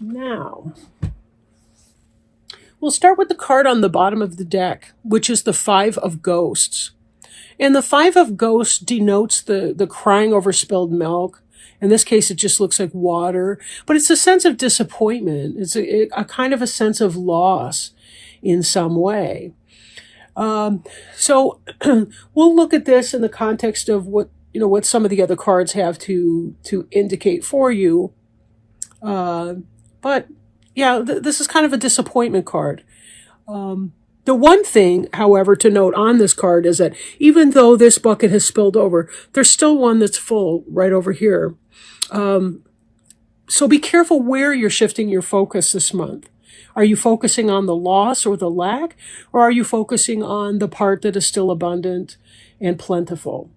Now, we'll start with the card on the bottom of the deck, which is the Five of Ghosts. And the Five of Ghosts denotes the crying over spilled milk. In this case, it just looks like water, but it's a sense of disappointment. It's a kind of a sense of loss in some way. So we'll look at this in the context of what some of the other cards have to indicate for you. But yeah, this is kind of a disappointment card. The one thing, however, to note on this card is that even though this bucket has spilled over, there's still one that's full right over here. So be careful where you're shifting your focus this month. Are you focusing on the loss or the lack, or are you focusing on the part that is still abundant and plentiful?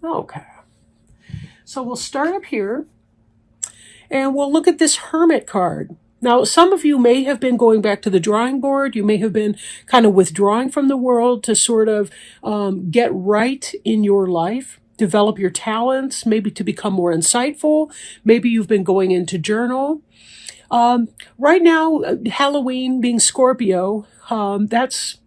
Okay. So we'll start up here, and we'll look at this Hermit card. Now, some of you may have been going back to the drawing board. You may have been kind of withdrawing from the world to sort of get right in your life, develop your talents, maybe to become more insightful. Maybe you've been going into journal. Right now, Halloween being Scorpio, that's,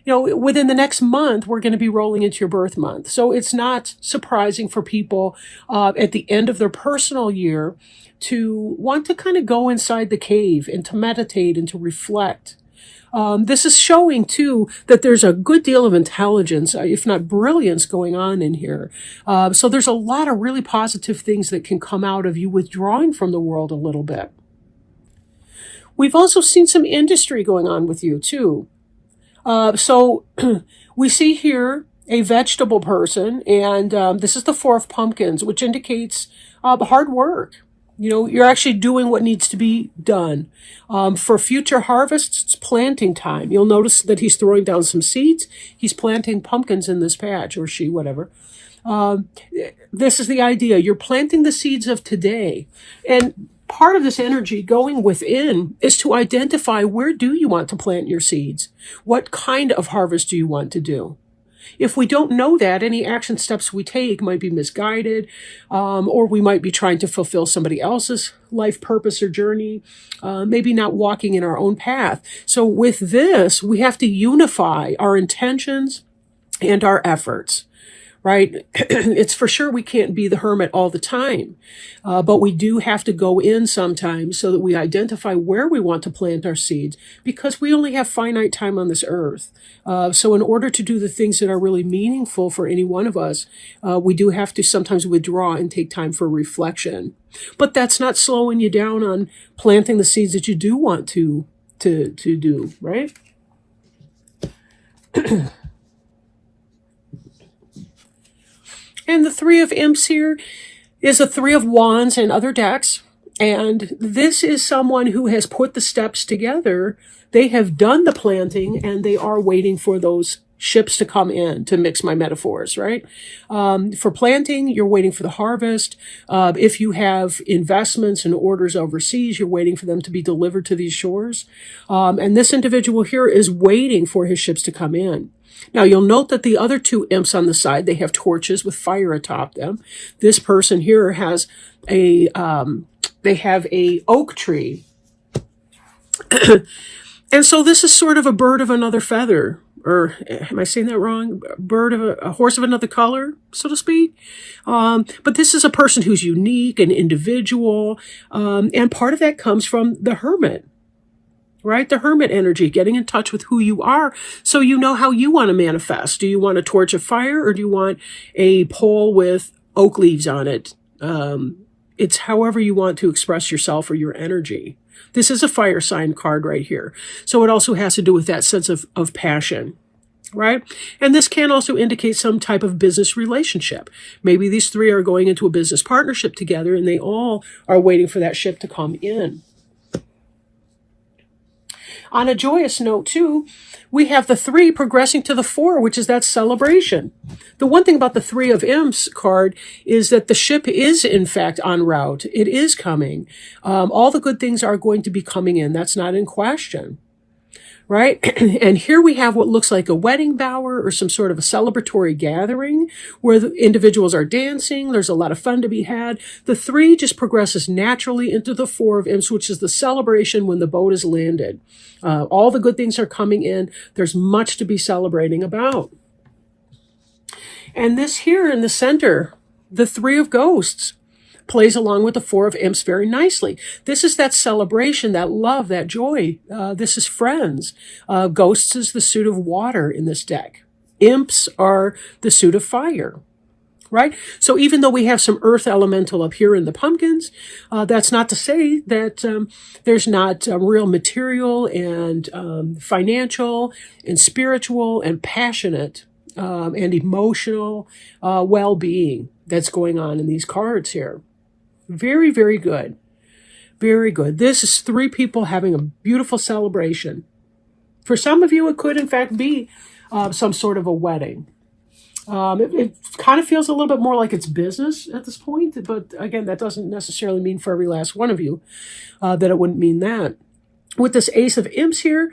within the next month, we're going to be rolling into your birth month. So it's not surprising for people at the end of their personal year to want to kind of go inside the cave and to meditate and to reflect. This is showing, too, that there's a good deal of intelligence, if not brilliance, going on in here. So there's a lot of really positive things that can come out of you withdrawing from the world a little bit. We've also seen some industry going on with you, too. So we see here a vegetable person, and this is the Four of Pumpkins, which indicates hard work. You're actually doing what needs to be done. For future harvests, it's planting time. You'll notice that he's throwing down some seeds. He's planting pumpkins in this patch, or she, whatever. This is the idea. You're planting the seeds of today. And part of this energy going within is to identify, where do you want to plant your seeds? What kind of harvest do you want to do? If we don't know that, any action steps we take might be misguided, or we might be trying to fulfill somebody else's life purpose or journey, maybe not walking in our own path. So with this, we have to unify our intentions and our efforts. Right? It's for sure we can't be the hermit all the time, but we do have to go in sometimes so that we identify where we want to plant our seeds, because we only have finite time on this earth. So in order to do the things that are really meaningful for any one of us, we do have to sometimes withdraw and take time for reflection. But that's not slowing you down on planting the seeds that you do want to do, right? And the Three of Imps here is a Three of Wands and other decks. And this is someone who has put the steps together. They have done the planting, and they are waiting for those ships to come in, to mix my metaphors, right? For planting, you're waiting for the harvest. If you have investments and orders overseas, you're waiting for them to be delivered to these shores. And this individual here is waiting for his ships to come in. Now, you'll note that the other two imps on the side, they have torches with fire atop them. This person here has they have a oak tree. And so this is sort of a bird of another feather, or am I saying that wrong? A horse of another color, so to speak. But this is a person who's unique and individual. And part of that comes from the hermit. Right? The hermit energy, getting in touch with who you are so you know how you want to manifest. Do you want a torch of fire, or do you want a pole with oak leaves on it? It's however you want to express yourself or your energy. This is a fire sign card right here. So it also has to do with that sense of passion. Right? And this can also indicate some type of business relationship. Maybe these three are going into a business partnership together, and they all are waiting for that ship to come in. On a joyous note, too, we have the three progressing to the four, which is that celebration. The one thing about the Three of Imps card is that the ship is, in fact, en route. It is coming. All the good things are going to be coming in. That's not in question. right? And here we have what looks like a wedding bower or some sort of a celebratory gathering where the individuals are dancing. There's a lot of fun to be had. The 3 just progresses naturally into the 4 of Imps, which is the celebration when the boat is landed. All the good things are coming in. There's much to be celebrating about. And this here in the center, the 3 of Ghosts, plays along with the 4 of Imps very nicely. This is that celebration, that love, that joy. This is friends. Ghosts is the suit of water in this deck. Imps are the suit of fire, right? So even though we have some earth elemental up here in the pumpkins, that's not to say that there's not real material and financial and spiritual and passionate and emotional well-being that's going on in these cards here. Very, very good. Very good. This is 3 people having a beautiful celebration. For some of you, it could, in fact, be some sort of a wedding. It kind of feels a little bit more like it's business at this point, but again, that doesn't necessarily mean for every last one of you that it wouldn't mean that. With this Ace of Imps here,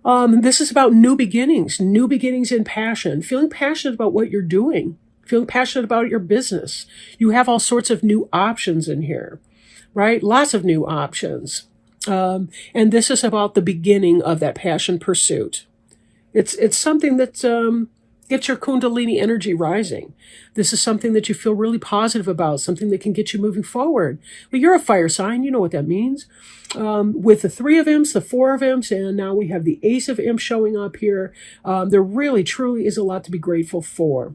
this is about new beginnings in passion, feeling passionate about what you're doing. Feeling passionate about your business. You have all sorts of new options in here, right? Lots of new options. And this is about the beginning of that passion pursuit. It's something that gets your Kundalini energy rising. This is something that you feel really positive about, something that can get you moving forward. But you're a fire sign. You know what that means. With the 3 of Imps, the 4 of Imps, and now we have the Ace of Imps showing up here. There really, truly is a lot to be grateful for.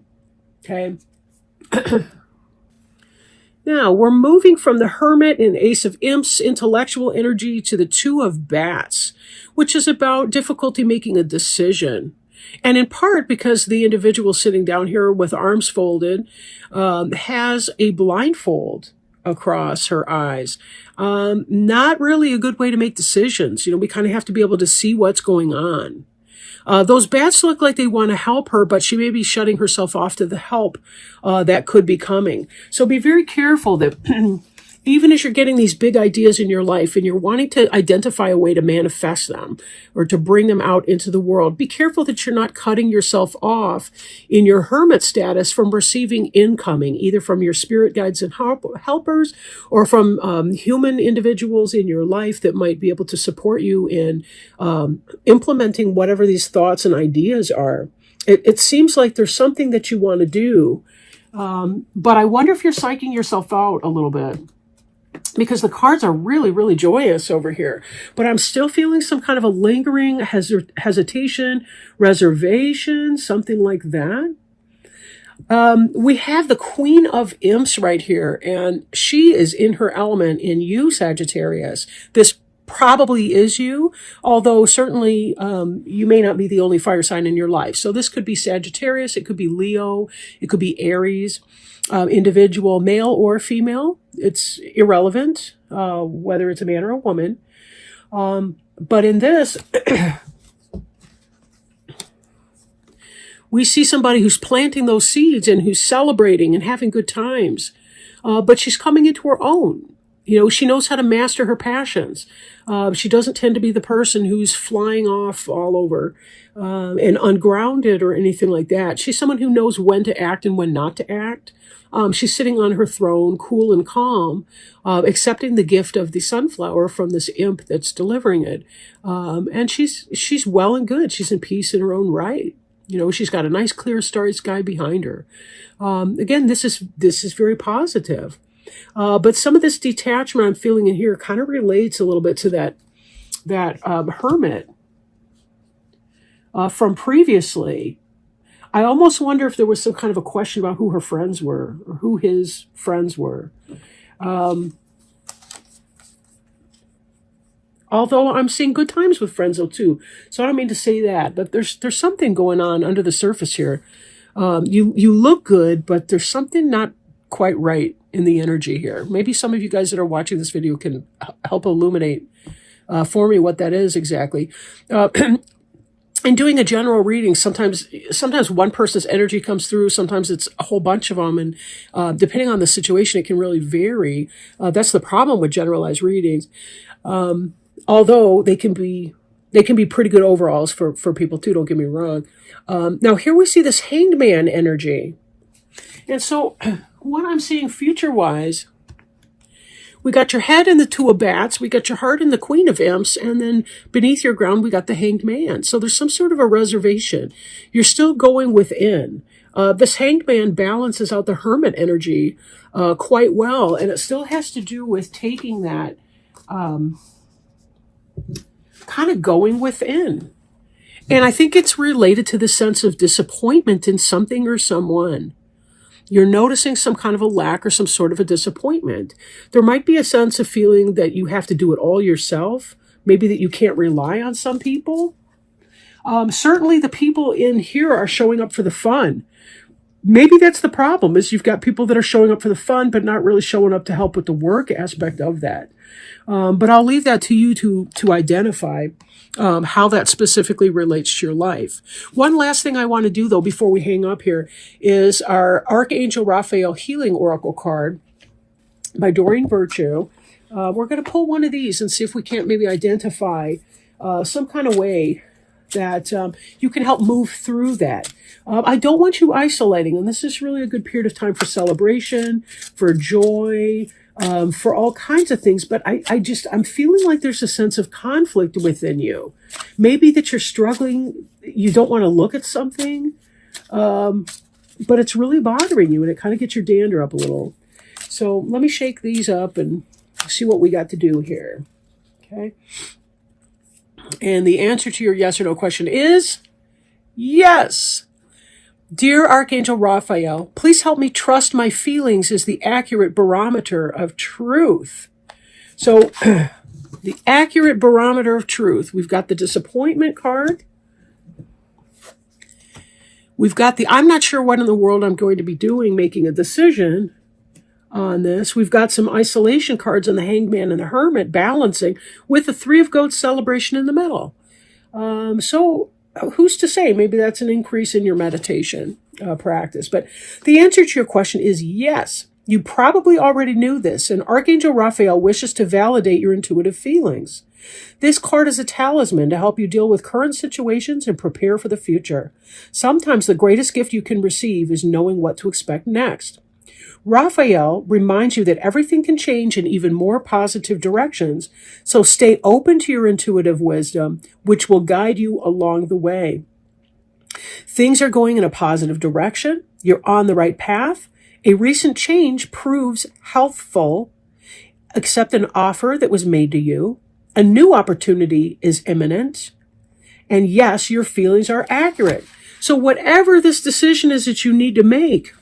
Okay. Now, we're moving from the Hermit and Ace of Imps intellectual energy to the 2 of Bats, which is about difficulty making a decision. And in part because the individual sitting down here with arms folded has a blindfold across her eyes. Not really a good way to make decisions. You know, we kind of have to be able to see what's going on. Those bats look like they want to help her, but she may be shutting herself off to the help that could be coming. So be very careful that even as you're getting these big ideas in your life and you're wanting to identify a way to manifest them or to bring them out into the world, be careful that you're not cutting yourself off in your hermit status from receiving incoming, either from your spirit guides and helpers or from human individuals in your life that might be able to support you in implementing whatever these thoughts and ideas are. It seems like there's something that you want to do, but I wonder if you're psyching yourself out a little bit. Because the cards are really, really joyous over here. But I'm still feeling some kind of a lingering hesitation, reservation, something like that. We have the Queen of Imps right here, and she is in her element in you, Sagittarius. This probably is you, although certainly you may not be the only fire sign in your life. So this could be Sagittarius, it could be Leo, it could be Aries, individual, male or female. It's irrelevant whether it's a man or a woman. But in this, we see somebody who's planting those seeds and who's celebrating and having good times. But she's coming into her own. You know, she knows how to master her passions. She doesn't tend to be the person who's flying off all over and ungrounded or anything like that. She's someone who knows when to act and when not to act. She's sitting on her throne, cool and calm, accepting the gift of the sunflower from this imp that's delivering it. And she's well and good. She's in peace in her own right. You know, she's got a nice clear starry sky behind her. Again, this is very positive. But some of this detachment I'm feeling in here kind of relates a little bit to that hermit from previously. I almost wonder if there was some kind of a question about who her friends were or who his friends were. Although I'm seeing good times with Frenzo too. So I don't mean to say that, but there's something going on under the surface here. You look good, but there's something not quite right in the energy here. Maybe some of you guys that are watching this video can help illuminate for me what that is exactly. In doing a general reading, sometimes one person's energy comes through, sometimes it's a whole bunch of them, and depending on the situation, it can really vary. That's the problem with generalized readings. Although they can be They can be pretty good overalls for people too, don't get me wrong. Now here we see this Hanged Man energy. And so what I'm seeing future-wise, we got your head in the Two of Bats, we got your heart in the Queen of Imps, and then beneath your ground we got the Hanged Man. So there's some sort of a reservation. You're still going within. This Hanged Man balances out the Hermit energy quite well, and it still has to do with taking that kind of going within. And I think it's related to the sense of disappointment in something or someone. You're noticing some kind of a lack or some sort of a disappointment. There might be a sense of feeling that you have to do it all yourself. Maybe that you can't rely on some people. Certainly the people in here are showing up for the fun. Maybe that's the problem, is you've got people that are showing up for the fun, but not really showing up to help with the work aspect of that. But I'll leave that to you to identify how that specifically relates to your life. One last thing I want to do, though, before we hang up here, is our Archangel Raphael Healing Oracle card by Doreen Virtue. We're going to pull one of these and see if we can't maybe identify some kind of way that you can help move through that. I don't want you isolating, and this is really a good period of time for celebration, for joy, for all kinds of things. But I'm feeling like there's a sense of conflict within you. Maybe that you're struggling, you don't want to look at something, but it's really bothering you, and it kind of gets your dander up a little. So let me shake these up and see what we got to do here. Okay. And the answer to your yes or no question is yes. Dear Archangel Raphael, please help me trust my feelings as the accurate barometer of truth. So the accurate barometer of truth, we've got the disappointment card. We've got the I'm not sure what in the world I'm going to be doing, making a decision on this. We've got some isolation cards on the Hanged Man and the Hermit balancing with the Three of Goats celebration in the middle. So who's to say? Maybe that's an increase in your meditation practice. But the answer to your question is yes. You probably already knew this, and Archangel Raphael wishes to validate your intuitive feelings. This card is a talisman to help you deal with current situations and prepare for the future. Sometimes the greatest gift you can receive is knowing what to expect next. Raphael reminds you that everything can change in even more positive directions, so stay open to your intuitive wisdom, which will guide you along the way. Things are going in a positive direction. You're on the right path. A recent change proves healthful. Accept an offer that was made to you. A new opportunity is imminent. And yes, your feelings are accurate. So whatever this decision is that you need to make,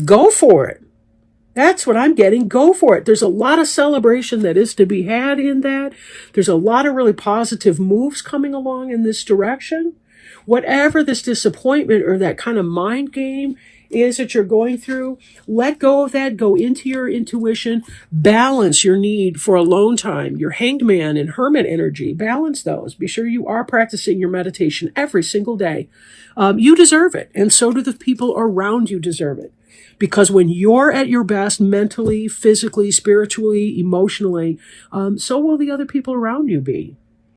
go for it. That's what I'm getting. Go for it. There's a lot of celebration that is to be had in that. There's a lot of really positive moves coming along in this direction. Whatever this disappointment or that kind of mind game is that you're going through, let go of that. Go into your intuition. Balance your need for alone time, your Hanged Man and Hermit energy. Balance those. Be sure you are practicing your meditation every single day. You deserve it, and so do the people around you deserve it. Because when you're at your best mentally, physically, spiritually, emotionally, so will the other people around you be.